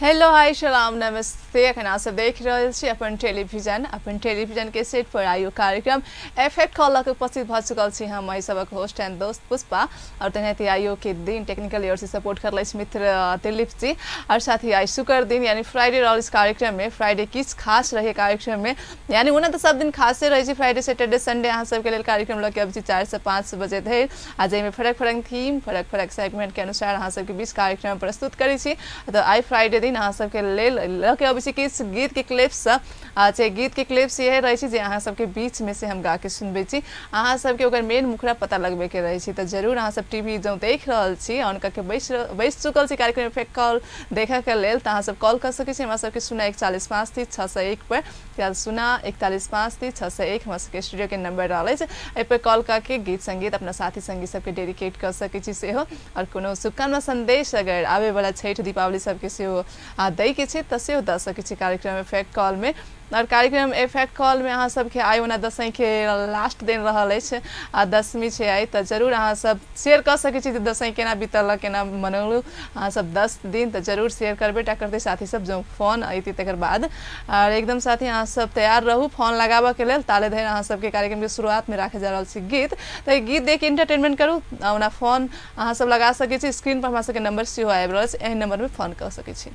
Hello hi सलाम नमस्ते अखन आप सब देख रहल छी अपन टेलीविजन के सेट पर आयो कार्यक्रम एफएक्ट कॉल के उपस्थित भ चुकल छी हम आई सबक होस्ट एंड दोस्त पुष्पा और तनहती आयो के दिन टेक्निकल एयर से सपोर्ट कर लइस मित्र दिलीप जी और साथ ही आई शुक्र दिन यानी फ्राइडे रहल इस कार्यक्रम में फ्राइडे किस खास रहे कार्यक्रम में यानी उन्हें तो सब दिन खासे रहे फ्राइडे सैटरडे संडे अहाँ सबके लेल कार्यक्रम लगे अब 4 से 5 बजे धरि आज में फरक थीम फरक सेगमेंट के अनुसार अहाँ सबके बीच कार्यक्रम प्रस्तुत करी छी तो आई फ्राइडे दिन अहाँ सबके लेल लके अब किस गीत के क्लिप्स गीत के क्लिप्स ये रहे छी जे अहाँ सबके बीच में से हम गा के सुनबे छी अहाँ सबके ओकर मेन मुखरा पता लगबे के रहे छी तो जरूर अहाँ सब टीवी जो देख रहल छी ऑन करके बैस चुकल छी कार्यक्रम इफेक्ट कॉल देखे के लेल तो अहाँ सब कॉल कर सके छी हमरा सबके सुना 4153 पर या सुना 4153 हमरा सबके स्टूडियो के नंबर रहल छै ए पर कॉल करके गीत संगीत अपना साथी संगी सबके डेडिकेट कर सके छी सेहो और कोनो शुभकामना संदेश अगर आवे वाला छठ दीपावली सबके सेहो दै के छै त सेहो द सके छी कार्यक्रम इफेक्ट कॉल में और कार्यक्रम इफेक्ट कॉल में अहाँ सबके आइ ओना दसई के लास्ट दिन रहल अछि आ दसवीं छै आइ त जरूर अहाँ सब शेयर कर सके छी दसई केना बीतल केना मनौलू अहाँ सब 10 दिन त जरूर शेयर करबे टा करते साथी सब जो फोन अइती तकर बाद और एकदम साथी अहाँ सब तैयार रहू फोन लगाबा के लेल ताले धरि अहाँ सबके कार्यक्रम के शुरुआत में राखे जा रहल छी गीत त गीत देख के एंटरटेनमेंट करू ओना फोन अहाँ सब लगा सके छी स्क्रीन पर हमरा सबके नंबर सेहो आबि रहल छै एही नंबर में फोन कर सके छी।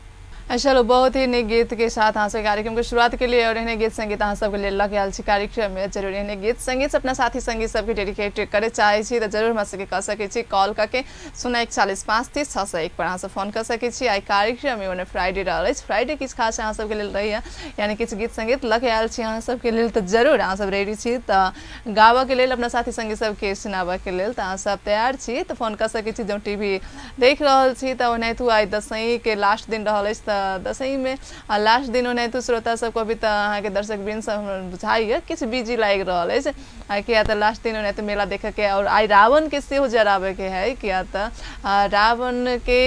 चलो बहुत ही नई गीत के साथ अहाँ सब कार्यक्रम की शुरुआत के लिए और इन्हें गीत संगीत अहाँ सबके लिए लगे आयल छी कार्यक्रम में जरूर इन्हें गीत संगीत अपना साथी संगी सबके डेडिकेट करे चाहे छी तो जरूर हमरा सबके कह सके छी कॉल करके 4153 पर अहाँ सब फोन कर सके छी आई कार्यक्रम में ओने फ्राइडे रहल छै फ्राइडे किस खास अहाँ सबके लेल रही यानी किछ गीत संगीत लगे आयल छी अहाँ सबके लेल तो जरूर अहाँ सब रेडी छी तो गावा के लेल अपना साथी संगी सबके सुनाबा के लेल तो अहाँ सब तैयार छी तो फोन कर सके छी जो टीवी देख रहल छी तो ओने तू आई दसई के लास्ट दिन रहल छै दसई में लास्ट दिन होने तो श्रोता सब को भी तो अहाँ के दर्शक वृंद सब बुझाइए किछ बिजी लाग रहल है किया तो लास्ट दिन होने तो मेला देखे के और आई रावण के सेहो जराबे के है किया तो रावण के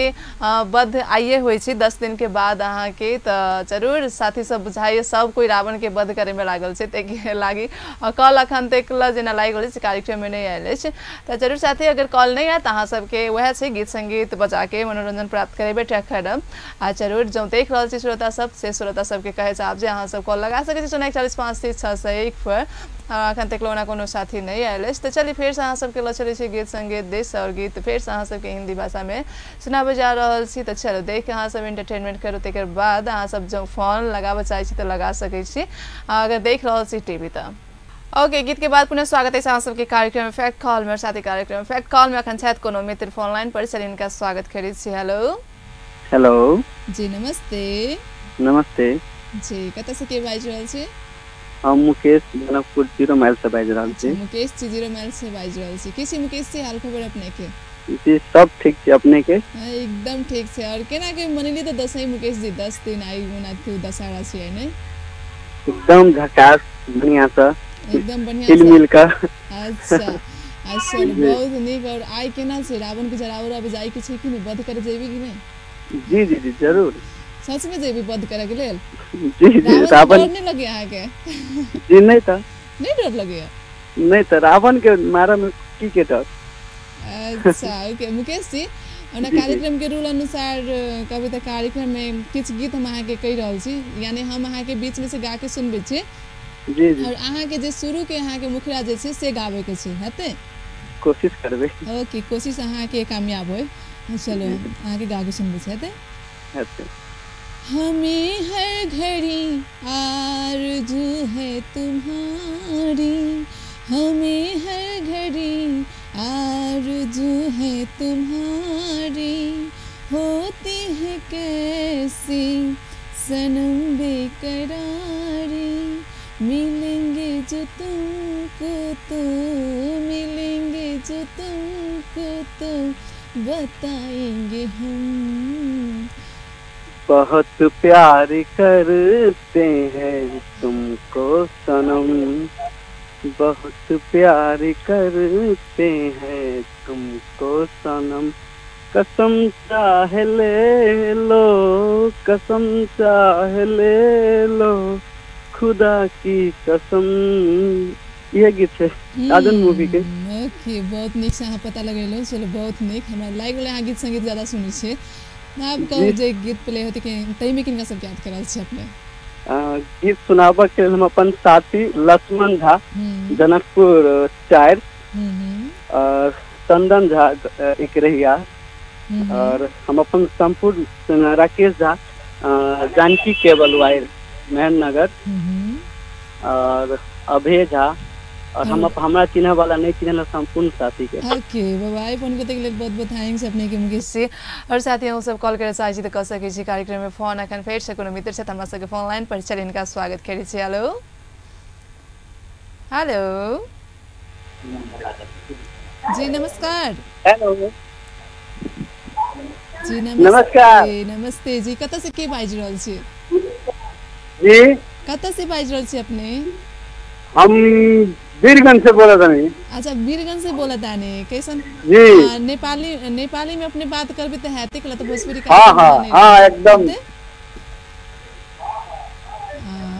वध आइए होई छी 10 दिन के बाद अहाँ के तो जरूर साथी सब बुझाइए सब कोई रावण के वध करे में लागल छै ते लागी कॉल अखन तक जेना लाग रहल छै कार्यक्रम में नहीं आयल छै तो जरूर साथी अगर कॉल नहीं आत अहाँ सबके वह छै गीत संगीत बजा के मनोरंजन प्राप्त करेबे ठखरम जरूर जो देख रहल छी श्रोता सब से श्रोता सबके कहे चाहब जे अहाँ सब कॉल लगा सके छी 4153 पर अखन तक लोना कोनो साथी नहीं आयल तो चलिए फिर से अहाँ सबके लचले छी गीत संगीत देश और गीत फिर से अहाँ सबके हिंदी भाषा में सुनाबे जा रहल छी तो चलो देख अहाँ सब एंटरटेनमेंट करू तकर बाद अहाँ सब जो फोन लगाबे चाहे छी तो लगा सके छी अगर देख रहल छी टीवी तो ओके गीत के बाद पुनः स्वागत है अहाँ सबके कार्यक्रम इफेक्ट कॉल में साथी कार्यक्रम इफेक्ट कॉल में अखन छथि कोनो मित्र फोन लाइन पर चलिए इनका स्वागत करै छी। हेलो जी नमस्ते। नमस्ते जी कत से के बाज रहल छी? हम मुकेश जनकपुर 0 माइल से बाज रहल छी। मुकेश जी 0 माइल से बाज रहल छी। किसी मुकेश जी हाल खबर अपने के? जी सब ठीक छै अपने के? एकदम ठीक छै। और केना के मनली तो दसई मुकेश जी 10 दिन आई गुना थी दशहरा छी ने? एकदम झकास बढ़िया से एकदम बढ़िया से मिल का। अच्छा अच्छा बहुत निक। और आई केना छै रावण के जरावर अब जाई के छै कि नहीं वध करे जेबी कि नहीं? जी जी जी जरूर। सच में जेबी वध करे के लेल? जी जी रावण डर नहीं लगे आहा के? जी नहीं था। नहीं डर लगे? नहीं तो रावण के मारा में की के डर। अच्छा ओके मुकेश जी अपना कार्यक्रम के रूल अनुसार कविता कार्यक्रम में किछ गीत हम आहा के कहि रहल छी यानी हम आहा के बीच में से गा के सुनबे छी। जी जी। और आहा के जे शुरू के आहा के मुखरा जे छै से गावे के छै हेते? कोशिश करबे। ओके कोशिश आहा के कामयाब होय। चलो आहा के गा के सुनबे छी हेते? हेते। हमें हर घड़ी आरज़ू है तुम्हारी हमें हर घड़ी आरज़ू है तुम्हारी होती है कैसी सनम बेकरारी मिलेंगे जो तुमको तो मिलेंगे जो तुमको तो बताएंगे हम बहुत प्यार करते हैं तुमको सनम बहुत प्यार करते हैं तुमको सनम कसम चाहे ले लो कसम चाहे ले लो खुदा की कसम। यह गीत है आदन मूवी के। ओके बहुत निक से अहाँ पता लगेलो। चलो बहुत निक हमरा लाग गेल अहाँ गीत संगीत ज्यादा सुनै छी आपका जो गीत प्ले होती कि तई में किनका सब याद करल छी अपने गीत सुनाबऽ के हम अपन साथी लक्ष्मण झा जनकपुर 4 और चंदन झा इकरहिया और हम अपन संपूर्ण राकेश झा जानकी केबल वायर मेहननगर और अभय झा और हम हमरा चिन्ह वाला नहीं चिन्ह संपूर्ण साथी के ओके बाय फोन करते के लिए बहुत बहुत थैंक्स अपने के मुकेश से और साथी हम सब कॉल करे चाहे तो कर सके छी कार्यक्रम में फोन अखन फेर से कोनो मित्र से हमरा सबके फोन लाइन पर चल इनका स्वागत करै छी हेलो हेलो जी नमस्कार हेलो जी नमस्कार नमस्ते जी कत से के बाज रहल छी जी कत से बाज रहल छी अपने हम वीरगंज से बोला था नहीं अच्छा वीरगंज से बोला था नहीं कैसन जी नेपाली में अपने बात करबे तो हैते कला तो भोजपुरी का हाँ एकदम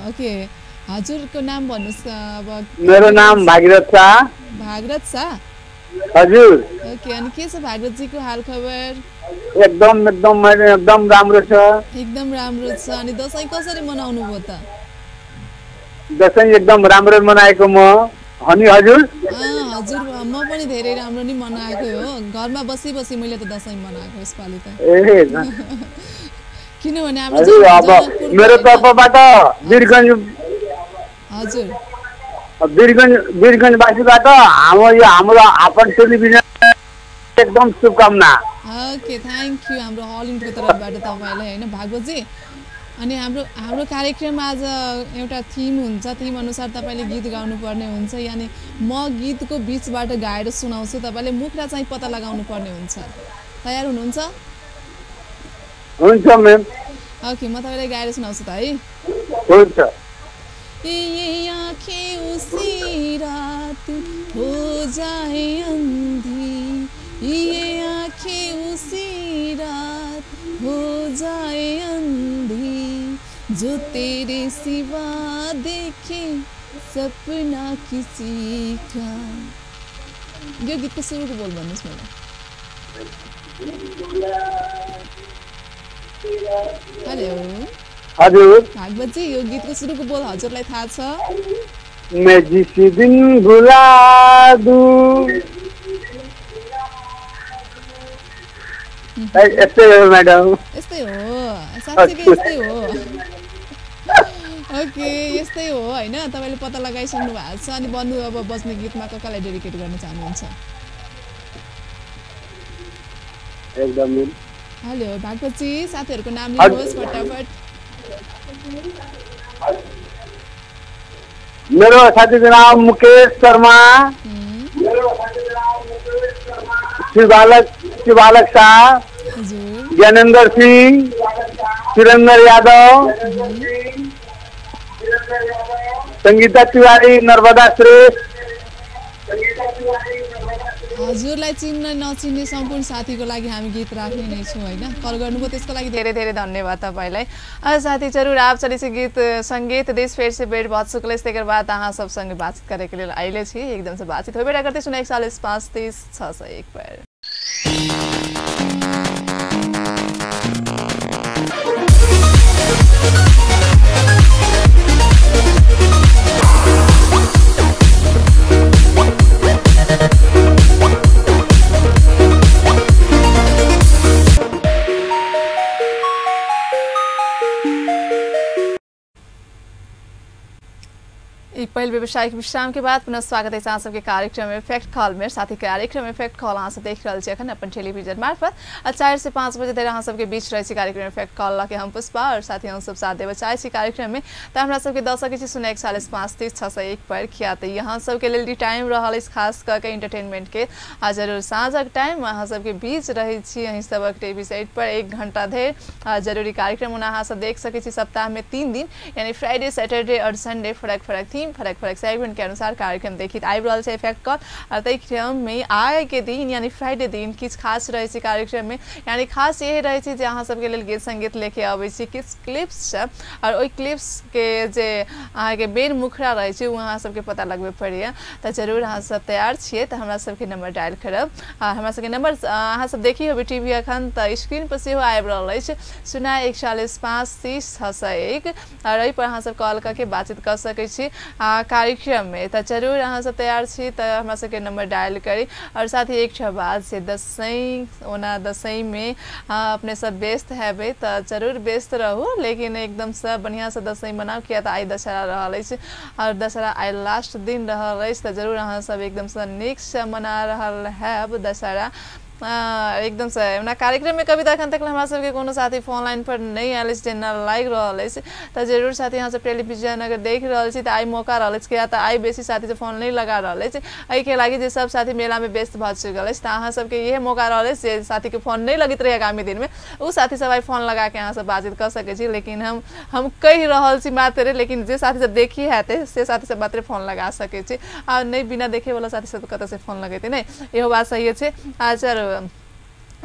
ओके हजुर को नाम भन्नुस् अब मेरो नाम भागीरथ शाह हजुर ओके अनि के छ भागीरथ जी को हाल खबर एकदम राम्रो छ एकदम राम्रो छ अनि दशैं कसरी मनाउनु भयो त दशैं एकदम राम्रो मनाएको म अनि हजुर हजुर म पनि धेरै राम्रो नि मनाएको हो घरमा बसी बसी मैले त दशैं मनाएको यसपालि त किनभने हाम्रो मेरो तर्फबाट वीरगंज हजुर वीरगंज वासीबाट हाम्रो अपन टेलिभिजन एकदम शुभकामना ओके थ्यांक यू हाम्रो हल इन्डियाको तर्फबाट तपाईलाई हैन भागवत जी अनि हाम्रो कार्यक्रम आज एउटा थीम हुन्छ थीम अनुसार तपाईले गीत गाउनु पर्ने हुन्छ यानी म गीतको बीचबाट गाएर सुनाउँछु तपाईले मुखरा चाहिँ पत्ता लगाउनु पर्ने हुन्छ तयार हुनुहुन्छ हुन्छ म्याम ओके म तपाईलाई गाएर सुनाउँछु त है हुन्छ ये आँखें उसी रात हो जाए अंधी ये आँखें उसी रात हो जाए अंधी जो तेरे सिवा देखे सपना किसी का यो गीतको सुरुको बोल भन्नुस् मलाई हेलो हजुर भागवत जी यो गीतको सुरुको बोल हजुरलाई थाहा छ मैं जिस दिन भुला दूं यस्तै हो म्याडम यस्तै हो साच्चै यस्तै हो ओके यस्तै हो हैन तपाईले पत्ता लगाइसक्नु भएको छ अनि बन्नु अब बज्ने गीतमा कसलाई डेडिकेट गर्न चाहनुहुन्छ एकदम हेलो भागवत जी साथीहरुको नाम लिनुहोस् फटाफट मेरो साथीको नाम मुकेश शर्मा शिवालक शाह ज्ञानेन्द्र सिंह सुरेंद्र यादव संगीता तिवारी नर्मदा श्रेष्ठ हजुरलाई चिन्न नचिन्ने सम्पूर्ण साथीको लागि हामी गीत राख्ने नै छौं हैन कल गर्नुभयो त्यसको लागि धेरै धेरै धन्यवाद तपाईलाई आज साथी जरूर आप चली से गीत संगीत देश फेर से बेट बात सुकले तेकर बाद अहाँ सब संगे बातचीत करे के लिए आइले छी एकदम से बातचीत होबे करते सुने 145 पर पहले व्यवसायिक विश्राम के बाद पुनः स्वागत है आप सबके कार्यक्रम इफेक्ट कॉल में साथी कार्यक्रम इफेक्ट कॉल अहाँ सब देख रहे हैं अपन टेलीविजन मार्फत 4 से 5 बजे तक अहाँ सबके बीच रहे कार्यक्रम इफेक्ट कॉल के हम पुष्पा और साथी हम सब साथ देव चाहे कार्यक्रम में तो हमरा सबके दर्शक सुने 145 पर किया तो यहाँ सबके लिए टाइम रहा खास करके इंटरटेनमेंट के जरूर साँझक टाइम अहाँ सबके बीच रहे यहीं सबक टीवी सेट पर 1 घंटा देर जरूरी कार्यक्रम अहाँ सब देख सके सप्ताह में 3 दिन यानी फ्राइडे सैटरडे और संडे फरक फरक थीम फरक फरक सेगमेंट के अनुसार कार्यक्रम देखित आबि रहल छै इफेक्ट कॉल और तै क्रम में आइ के दिन यानी फ्राइडे दिन किछ खास रहे छै कार्यक्रम में यानी खास ये रहे छै जे अहाँ सबके लेल गीत संगीत लेके आबै छी किछ क्लिप्स छै और ओइ क्लिप्स के जे अहाँ के मेन मुखरा रहे छै उ अहाँ सबके पता लगबे पड़ैया त जरूर अहाँ सब तैयार छियै त हमरा सबके नंबर डायल करब हमरा सबके नंबर अहाँ सब देखि होबे टीवी अखन त स्क्रीन पर सेहो आबि रहल अछि 014530601 और एहि पर अहाँ सब कॉल करके बातचीत कर सकै छी कार्यक्रम में त जरूर अहाँ सब तैयार छी त हमरा सबके नंबर डायल करी और साथ ही एक बाद से दसई में अपने सब व्यस्त हेबे त जरूर व्यस्त रहू लेकिन एकदम से बढ़िया से दसई मनाओ किया त आई दशहरा रहल अछि और दशहरा आई लास्ट दिन रहल अछि त जरूर अहाँ सब एकदम से नीक से मना रहल हैब दशहरा एकदम से ना कार्यक्रम में कविता अखन तक हमरा सबके कोनो साथी फोन लाइन पर नहीं आयल छै ना लाग रहल अछि त जरूर साथी अहाँ सब टेलीविजन अगर देख रहल छी त आई मौका रहल अछि किया त आई बेसी साथी से फोन नहीं लगा रहल अछि एहि के लागि जे सब साथी मेला में व्यस्त भ चुकल अछि त अहाँ सबके इहे मौका रहल अछि जे साथी के फोन नहीं लगित रहे आगामी दिन में उ साथी सब आई फोन लगा के अहाँ सब बातचीत कर सकै छी लेकिन हम कहि रहल छी मात्र लेकिन जे साथी सब देखी हेते से साथी सब मात्र फोन लगा सकै छी आ नहीं बिना देखे वाला साथी सब कत से फोन लगेते नहीं इहो बात सही छै आचार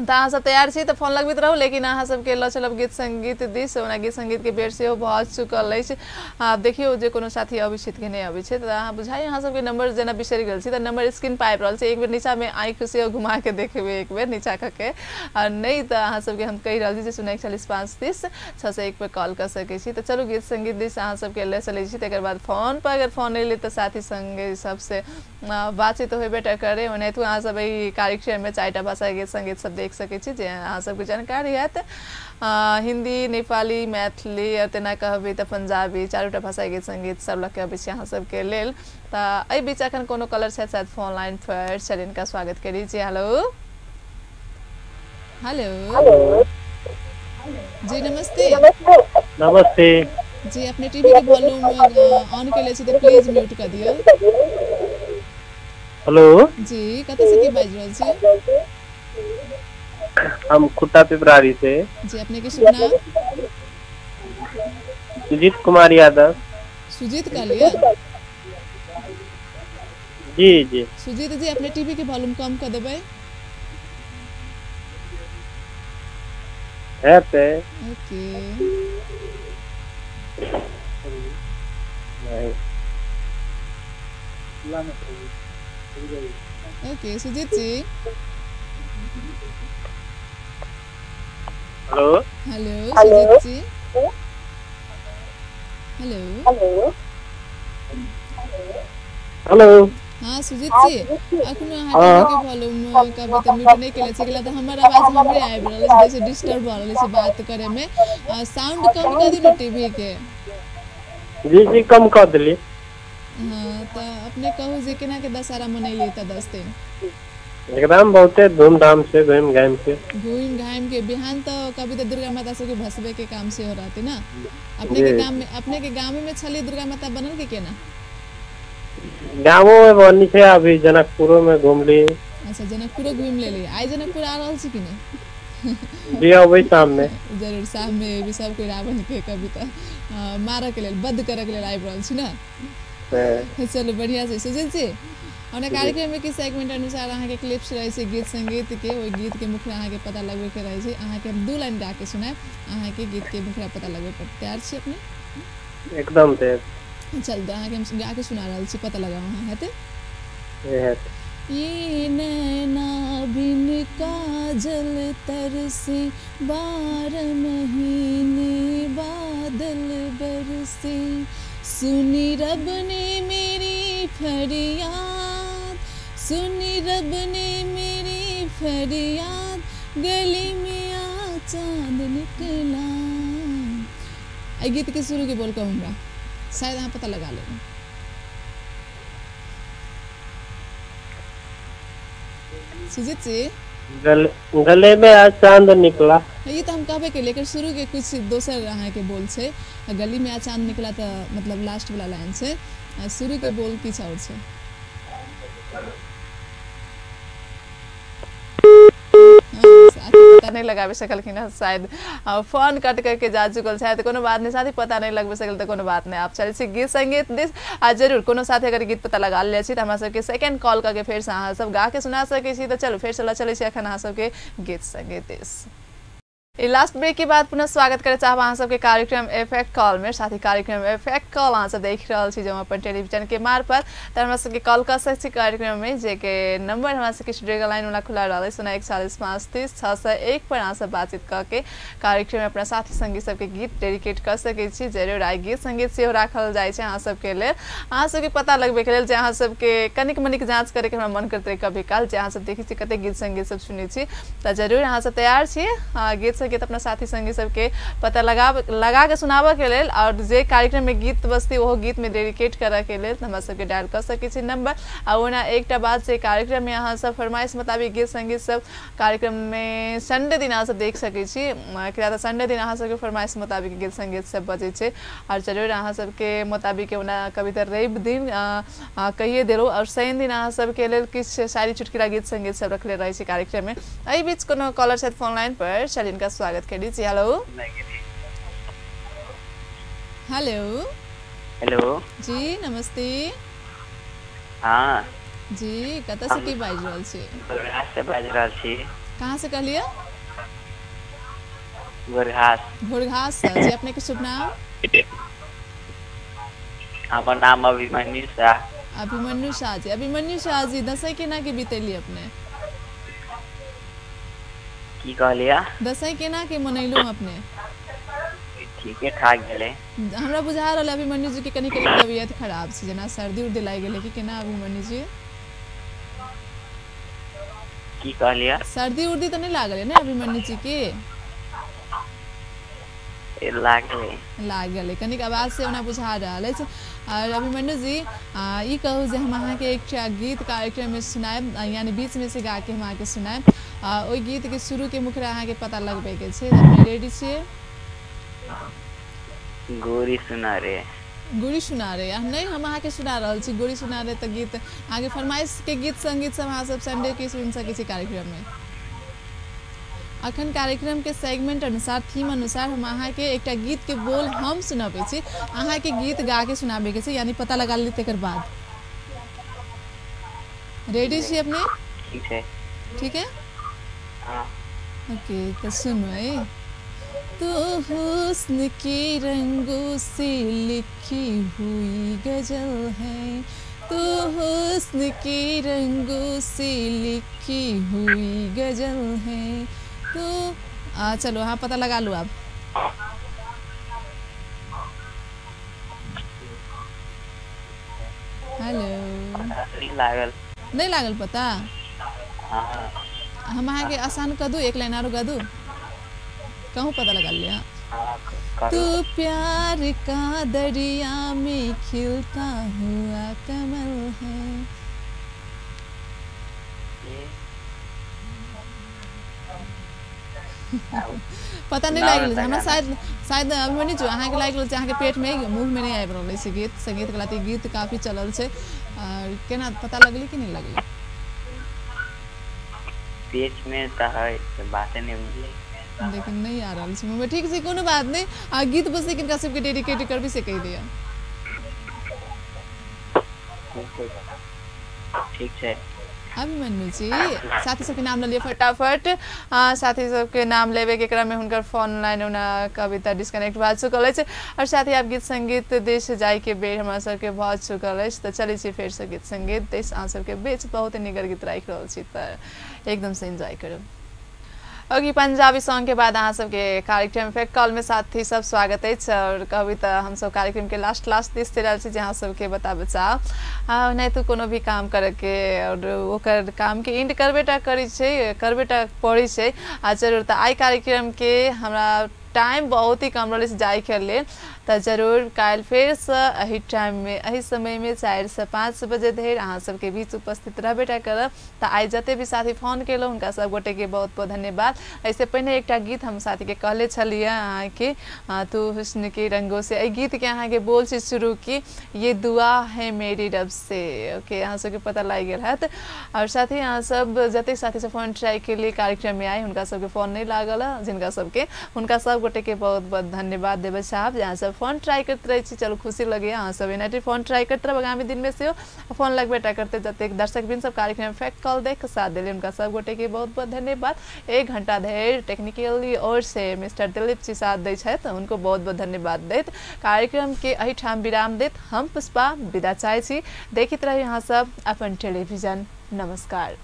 त अहाँ सब तैयार छी त फोन लगबित रहू लेकिन अहाँ सबके ल चलब गीत संगीत दिस ओना गीत संगीत के बेर सेहो बहुत चुकल अछि देखियो जे कोनो साथी अभिषेक के नहीं अबै छै त अहाँ बुझाइ अहाँ सबके नंबर जेना बिसरि गेल छी त नंबर स्क्रीन पर आबि रहल छै एक बेर नीचा में आंख से घुमा के देखबे एक बेर नीचा क के नहीं त अहाँ सबके हम कहि रहल छी जे 0414530 पर कॉल कर सकै छी त चलू गीत संगीत दिस अहाँ सबके ले चलै छी तकर बाद फोन पर अगर फोन ले त साथी संगे सबसे बातचीत होबे टा करे ओने तो अहाँ सब ई कार्यक्रम में चारटा भाषा गीत संगीत सब देख सकै छी जे अहाँ सबके जानकारी हैत हिंदी नेपाली मैथिली और तेना कहबै त पंजाबी चारोटा भाषा गीत संगीत सब लग के अबै छै अहाँ सबके लेल त एहि बीच अखन कोनो कलर छै शायद फोन लाइन पर चलिन का स्वागत करी जी हेलो हेलो जी नमस्ते नमस्ते जी अपने टीवी के वॉल्यूम ऑन के ले छी त प्लीज म्यूट कर दियो हेलो जी कत से की बाज रहल छी हम खुट्टा पिपरारी से जी अपने के शुभ नाम सुजीत कुमार यादव सुजीत का लिया जी जी सुजीत जी अपने टीवी के वॉल्यूम कम कर देबै है पे ओके ओके सुजीत जी हेलो हेलो सुजीत जी हेलो हेलो हाँ सुजीत जी अखनो अहाँ टीवी के वॉल्यूम कभी त म्यूट नहीं केले छी केला त हमर आवाज हमरे आबि रहल छै जैसे डिस्टर्ब भ रहल छै बात करे में साउंड कम कर दिनु टीवी के जी जी कम कर देली हाँ त अपने कहू जे केना के दशहरा मनैली त 10 दिन एकदम बहुते धूमधाम से घूम घाम के बिहान तो कभी तो दुर्गा माता सबके भसबे के काम से हो रहते ना अपने के गांव में छली दुर्गा माता बनल के केना गाँवों में बनी है अभी जनकपुरों में घूम ली अच्छा जनकपुर घूम लेली आई जनकपुर आ रहल छी कि नहीं जी वही शाम में जरूर शाम में भी सब कोई रावण के कविता मारे के लेल बद करे के लेल आबि रहल छी ना चलो बढ़िया से सुजीत जी और कार्यक्रम में किस सेगमेंट अनुसार अहाँ के क्लिप्स रहे छै गीत संगीत के ओइ गीत के मुखरा अहाँ के पता लगबे के रहे छै अहाँ के हम दो लाइन गा के सुनाए अहाँ के गीत के मुखरा पता लगबे पर तैयार छी अपने एकदम ते चल द अहाँ के हम गा के सुना रहल छी पता लगाओ अहाँ हेते ये नैना बिन काजल तरसे 12 महीने बादल बरसे सुनी रब ने मेरी फरियाद सुनी रब ने मेरी फरियाद गली में आ चांद निकला आई गीत के शुरू के बोल कहूँगा शायद आप पता लगा लेना सुजीत जी गले में आज चांद निकला ये तो हम कहबे के लेकर शुरू के कुछ दोसर अहाँ के बोल छै गली में आज चांद निकला तो मतलब लास्ट वाला लाइन छै शुरू के बोल किछ और छै नहीं लगावे सकल कि ना शायद फोन कट करके जा चुकल है तो कोनो बात नहीं साथी पता नहीं लगबे सकल तो कोनो बात नहीं आप चले छी गीत संगीत दिस जरूर कोनो साथी अगर गीत पता लगा ले छी त हमरा सबके सेकंड कॉल करके फिर से अहाँ सब गा के सुना सके छी तो चलो फिर से चले छी अखन अहाँ सबके गीत संगीत दिस लास्ट ब्रेक के बाद पुनः स्वागत करे चाहब अहाँ सबके कार्यक्रम इफेक्ट कॉल में साथी कार्यक्रम इफेक्ट कॉल अहाँ सब देख रहल छी जो अपन टेलीविजन के मार्फत त हमरा सबके कॉल कर सकै छी कार्यक्रम में जे के नंबर हमरा सबके स्टूडियो लाइन वाला खुला रहलै 0414530 पर अहाँ सब बातचीत करके कार्यक्रम में अपना साथी संगी सबके गीत डेडिकेट कर सकै छी जरूर आई गीत संगीत से राखल जाय छै अहाँ सबके लेल अहाँ सबके पता लगबे के लेल जे अहाँ सबके कनिक मनिक जांच करे के हमरा मन करते कभी काल जे अहाँ सब देखै छी कते गीत संगीत सब सुनै छी त जरूर अहाँ सब तैयार छी गीत संगीत अपना साथी संगी सबके पता लगा के सुनाबे के लेल और जे कार्यक्रम में गीत बजते वो गीत में डेडिकेट करे के लेल हमरा सबके डायल कर सकै छी नंबर आ ओना एकटा बात से कार्यक्रम में अहाँ सब फरमाइश मुताबिक गीत संगीत सब कार्यक्रम में संडे दिन अहाँ सब देख सकै छी किया त संडे दिन अहाँ सबके फरमाइश मुताबिक गीत संगीत सब बजे छै और जरूर अहाँ सबके मुताबिक ओना कविता रवि दिन कहिए देलो और शनि दिन अहाँ सबके लेल किछ शायरी चुटकुला गीत संगीत सब रखले रहे छी कार्यक्रम में एहि बीच कोनो कॉलर छथि फोन लाइन पर चलिए इनका स्वागत करी जी हेलो हेलो हेलो जी नमस्ते हाँ जी कत से की बाज रहल छी गोरघास से बाज रहल छी कहाँ से कहलिए गोरघास से जी अपने के शुभ नाम हमर नाम अभिमन्यु शाह जी दसई केना के बितेली अपने की कहलिया दसई केना के मनैलू अपने ठीके ठाक गेले हमरा बुझा रहल अभिमन्यु जी के कनी तबियत खराब छै जना सर्दी उर्दी लागि गेले कि केना अभिमन्यु जी की कहलिया सर्दी उर्दी तो नहीं लागल है ना अभिमन्यु जी के लागल कनिक आवाज से ओना बुझा रहल अछि और अभिमन्यु जी ई कहू जे हम अहाँ के एकटा गीत कार्यक्रम में सुनाएब यानी बीच में से गा के हम अहाँ के सुनाएब ओई गीत के शुरू के मुखरा अहाँ के पता लगबे के छै अपने रेडी छियै गोरी सुना रे नहीं हम अहाँ के सुना रहल छी गोरी सुना रे त गीत आगे फरमाइश के गीत संगीत सब अहाँ सब संडे के सुन सकै छी कार्यक्रम में अखन कार्यक्रम के सेगमेंट अनुसार थीम अनुसार हम अहाँ के एकटा गीत के बोल हम सुनाबे छी अहाँ के गीत गा के सुनाबे के छै यानी पता लगा ली तेकर बाद रेडी छी अपने ठीक है हाँ ओके तो सुनो तू हुस्न की रंगों से लिखी हुई गजल है तू हुस्न की रंगों से लिखी हुई गजल है तो चलो हाँ पता लगा लो आप हेलो नहीं लागल पता हम अहाँ के आसान कर दू एक लाइन आरो गा दू कहूँ पता लगा लिया तू प्यार का दरिया में खिलता हुआ कमल है पता नहीं लागल हमरा शायद अभिमन्यु जो अहाँ के लागल अहाँ के पेट में मुंह में नहीं आबि रहल छै गीत संगीत गलाती गीत काफी चलल छै और केना पता लगली कि नहीं लगली पेट में त है बातें नहीं बुझले लेकिन नहीं आ रहल छै मुंह में ठीक छै कोनो बात नहीं आ गीत बजते किनका सबके डेडिकेट करबी से कह दिया ठीक छै अभिमन्यु जी साथी सबके नाम लिए फटाफट साथी सबके नाम लेवे के क्रम में हुनकर फोन लाइन उना कविता डिस्कनेक्ट भ चुकल अछि और साथ ही आप गीत संगीत देश जाय के बेर हमरा सबके भ चुकल अछि त चलै छी फेर से गीत संगीत देश अहाँ सबके बीच बहुत ही निगर गीत राखि रहल छी त एकदम से एंजॉय करू अगी पंजाबी सॉन्ग के बाद अहाँ सबके कार्यक्रम इफेक्ट कॉल में साथी सब स्वागत है और कविता हम सब कार्यक्रम के लास्ट दिस चल रहा जहाँ सबके बताबे चाह नहीं तो कोनो भी काम करे के और ओकर काम के इंड करबेटा करी छै करबेटा पड़ी छै आ जरूर त आई कार्यक्रम के हमरा टाइम बहुत ही कम रहे जाए के लिए तो जरूर कल फिर से यही टाइम में यही समय में 4 से 5 बजे धरि अहाँ सबके बीच उपस्थित रहबेटा करब तो आई जते भी साथी फोन केलो उनका सब गोटे के बहुत बहुत धन्यवाद। ऐसे पहले एक गीत हम साथी के कहले छलिए अहाँ के तू हुस्न के रंगों से गीत के अहाँ के बोल से शुरू की ये दुआ है मेरी रब से। ओके अहाँ सबके पता लग गया है और साथ ही अहाँ सब जते साथी से फोन ट्राई के लिए कार्यक्रम में आए उनका सबके फोन नहीं लागल जिनका सबके उनका सब गोटे के बहुत बहुत धन्यवाद देवे साहब जहाँ सब फोन ट्राई करते रहे चलो खुशी लगे अहाँ सब एनाइटी फोन ट्राई करते रहे आगामी दिन में से हो फोन लगबेटा करते जते दर्शक बिन सब कार्यक्रम फैक्ट कॉल देख साथ दिले उनका सब गोटे के बहुत बहुत धन्यवाद। 1 घंटा धरि टेक्निकली और से मिस्टर दिलीप जी साथ दै छथि उनको बहुत बहुत धन्यवाद दैत कार्यक्रम के एही ठाम विराम दैत हम पुष्पा विदा चाहै छी। देखित रही यहाँ सब अपन टेलीविजन। नमस्कार।